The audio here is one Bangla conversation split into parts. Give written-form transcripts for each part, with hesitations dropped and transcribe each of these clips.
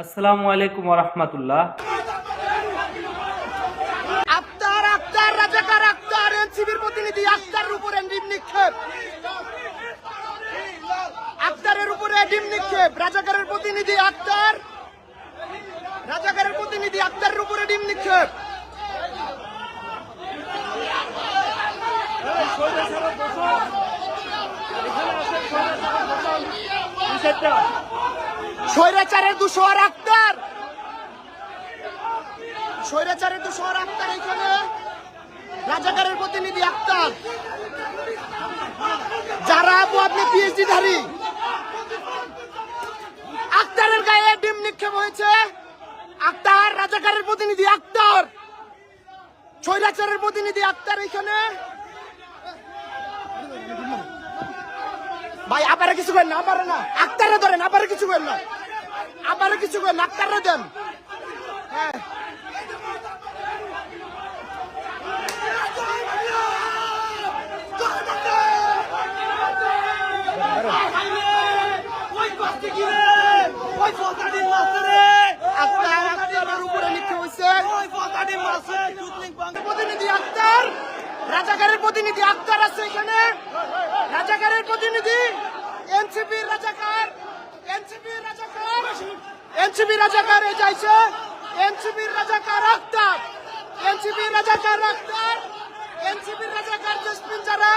আসসালামু আলাইকুম ওয়া রাহমাতুল্লাহ। আক্তার রাজাকার আক্তার এনসিবির প্রতিনিধি আক্তারের উপরে ডিম নিক্ষেপ, আক্তারের উপরে ডিম নিক্ষেপ, রাজাকারের প্রতিনিধি আক্তার, রাজাকারের প্রতিনিধি আক্তারের উপরে ডিম নিক্ষেপ। স্বৈরাচারের দুশোয়ার আক্তার, স্বৈরাচারের দুশোয়ার আক্তার এখানে, রাজাকারের প্রতিনিধি আক্তার। যারা আপনি পিএইচডি ধারী, আক্তারের গায়ে ডিম নিক্ষেপ হয়েছে। আক্তার রাজাকারের প্রতিনিধি আক্তার, স্বৈরাচারের প্রতিনিধি আক্তার এখানে। ভাই আবারে কিছু করেন না, আবারে না, আক্তারে ধরেন, আবারে কিছু করেন না, আবারে কিছু করেন, আক্তারে দেন। হ্যাঁ প্রতিনিধি আক্তার, রাজাকারের প্রতিনিধি আক্তার আছে এখানে, রাজাকারের প্রতিনিধি এনসিপির রাজাকার, এনসিপির রাজাকার, এনসিপির রাজাকার এ যাইছে, এনসিপির রাজাকার আক্তার, এনসিপির রাজাকার আক্তার, এনসিপির রাজাকার জসমিন যারা।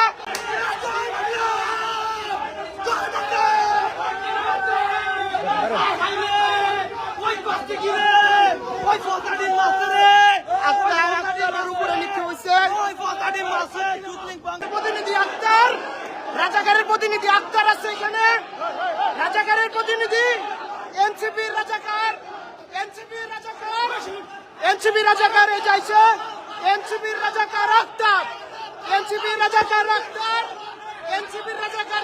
প্রতিনিধি আক্তার, রাজাকারের প্রতিনিধি আক্তার আছে এখানে, রাজাকারের প্রতিনিধি এনসিপির রাজাকার, এনসিপির রাজাকার, এনসিপির রাজাকার এ যাইছে, এনসিপির রাজাকার আক্তার, এনসিপির রাজাকার আক্তার, এনসিপির রাজাকার